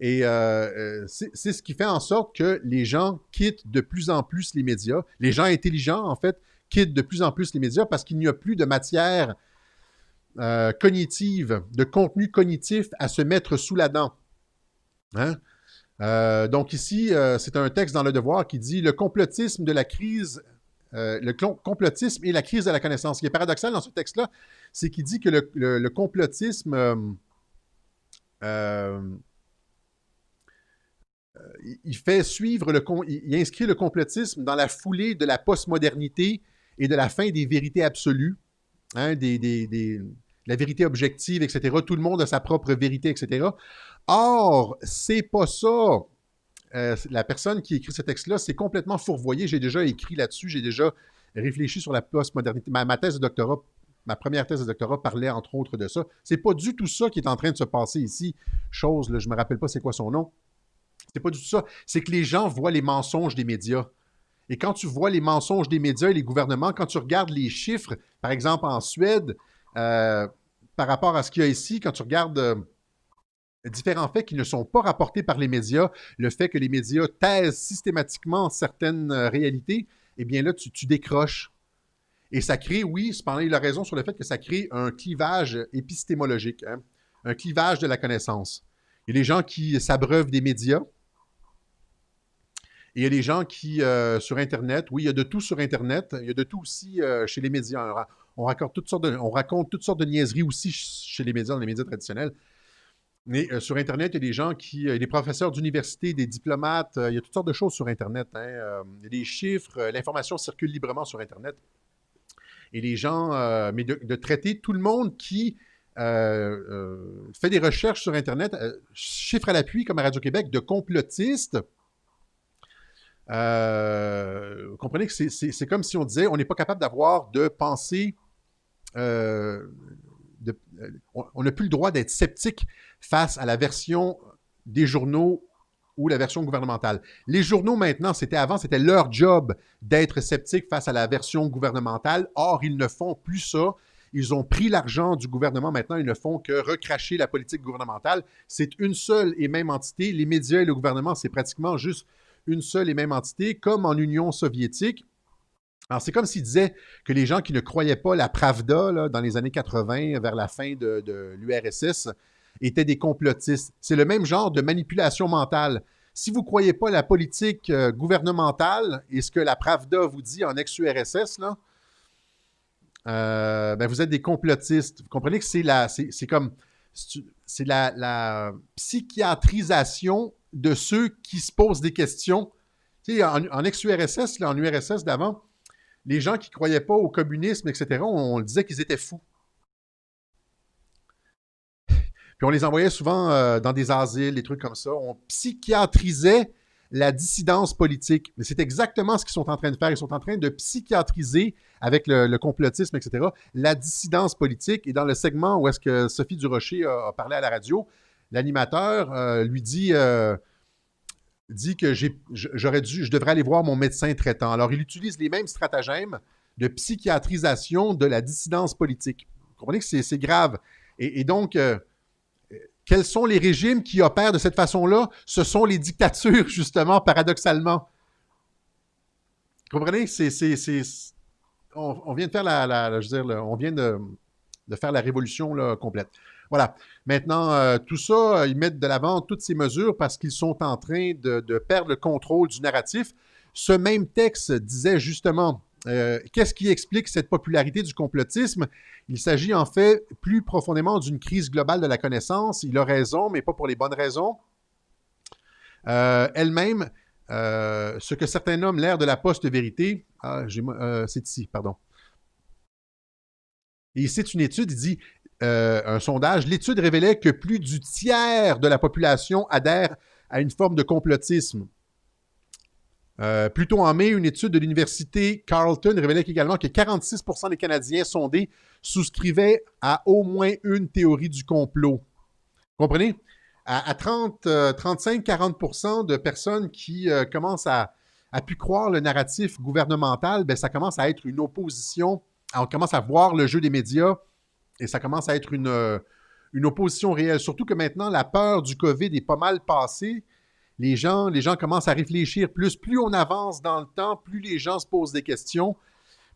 Et c'est ce qui fait en sorte que les gens quittent de plus en plus les médias. Les gens intelligents, en fait, quittent de plus en plus les médias parce qu'il n'y a plus de matière cognitive, de contenu cognitif à se mettre sous la dent. Hein? Donc ici, c'est un texte dans Le Devoir qui dit « Le complotisme de la crise complotisme et la crise de la connaissance. » Ce qui est paradoxal dans ce texte-là, c'est qu'il dit que le complotisme euh, il fait suivre il inscrit le complotisme dans la foulée de la postmodernité et de la fin des vérités absolues, hein, la vérité objective, etc. Tout le monde a sa propre vérité, etc. Or, c'est pas ça. La personne qui écrit ce texte-là, c'est complètement fourvoyé. J'ai déjà écrit là-dessus, j'ai déjà réfléchi sur la postmodernité. Ma thèse de doctorat, ma première thèse de doctorat parlait entre autres de ça. C'est pas du tout ça qui est en train de se passer ici. Chose, là, je me rappelle pas c'est quoi son nom. C'est pas du tout ça. C'est que les gens voient les mensonges des médias. Et quand tu vois les mensonges des médias et les gouvernements, quand tu regardes les chiffres, par exemple en Suède, par rapport à ce qu'il y a ici, quand tu regardes différents faits qui ne sont pas rapportés par les médias, le fait que les médias taisent systématiquement certaines réalités, eh bien là, tu décroches. Et ça crée, oui, cependant, il a raison sur le fait que ça crée un clivage épistémologique, hein, un clivage de la connaissance. Il y a des gens qui s'abreuvent des médias, et il y a des gens qui, sur Internet, oui, il y a de tout sur Internet, il y a de tout aussi chez les médias. On raconte toutes sortes de niaiseries aussi chez les médias, dans les médias traditionnels. Mais sur Internet, il y a des gens qui, des professeurs d'université, des diplomates, il y a toutes sortes de choses sur Internet. Hein, il y a des chiffres, l'information circule librement sur Internet. Et les gens, mais de traiter tout le monde qui fait des recherches sur Internet, chiffres à l'appui, comme à Radio-Québec, de complotistes. Vous comprenez que c'est comme si on disait on n'est pas capable d'avoir de pensée. On n'a plus le droit d'être sceptique face à la version des journaux ou la version gouvernementale. Les journaux maintenant, avant, c'était leur job d'être sceptique face à la version gouvernementale. Or, ils ne font plus ça. Ils ont pris l'argent du gouvernement. Maintenant, ils ne font que recracher la politique gouvernementale. C'est une seule et même entité. Les médias et le gouvernement, c'est pratiquement juste une seule et même entité, comme en Union soviétique. Alors, c'est comme s'il disait que les gens qui ne croyaient pas la Pravda là, dans les années 80, vers la fin de l'URSS, étaient des complotistes. C'est le même genre de manipulation mentale. Si vous ne croyez pas la politique gouvernementale et ce que la Pravda vous dit en ex-URSS, là, ben vous êtes des complotistes. Vous comprenez que c'est comme c'est la psychiatrisation de ceux qui se posent des questions. Tu sais, en ex-URSS, en URSS d'avant, les gens qui ne croyaient pas au communisme, etc., on disait qu'ils étaient fous. Puis on les envoyait souvent dans des asiles, des trucs comme ça. On psychiatrisait la dissidence politique. Mais c'est exactement ce qu'ils sont en train de faire. Ils sont en train de psychiatriser, avec le complotisme, etc., la dissidence politique. Et dans le segment où est-ce que Sophie Durocher a parlé à la radio, l'animateur lui dit que je devrais aller voir mon médecin traitant. Alors, il utilise les mêmes stratagèmes de psychiatrisation de la dissidence politique. Vous comprenez que c'est grave. Et donc, quels sont les régimes qui opèrent de cette façon-là? Ce sont les dictatures, justement, paradoxalement. Vous comprenez? On vient de faire on vient de faire la révolution là, complète. Voilà. Maintenant, tout ça, ils mettent de l'avant toutes ces mesures parce qu'ils sont en train de perdre le contrôle du narratif. Ce même texte disait justement, qu'est-ce qui explique cette popularité du complotisme? Il s'agit en fait plus profondément d'une crise globale de la connaissance. Il a raison, mais pas pour les bonnes raisons. Elle-même, ce que certains nomment l'ère de la post-vérité, c'est ici, pardon. Et il cite une étude, il dit, un sondage, l'étude révélait que plus du tiers de la population adhère à une forme de complotisme. Plus tôt en mai, une étude de l'université Carleton révélait également que 46% des Canadiens sondés souscrivaient à au moins une théorie du complot. Vous comprenez? À 35-40% de personnes qui commencent à pu croire le narratif gouvernemental, ben, ça commence à être une opposition. On commence à voir le jeu des médias et ça commence à être une opposition réelle. Surtout que maintenant, la peur du COVID est pas mal passée. Les gens commencent à réfléchir plus. Plus on avance dans le temps, plus les gens se posent des questions,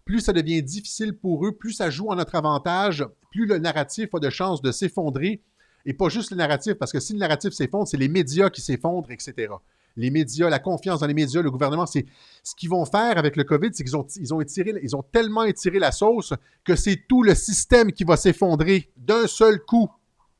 plus ça devient difficile pour eux, plus ça joue en notre avantage, plus le narratif a de chances de s'effondrer. Et pas juste le narratif, parce que si le narratif s'effondre, c'est les médias qui s'effondrent, etc. Les médias, la confiance dans les médias, le gouvernement, c'est ce qu'ils vont faire avec le COVID, c'est qu'ils ont tellement étiré la sauce que c'est tout le système qui va s'effondrer d'un seul coup.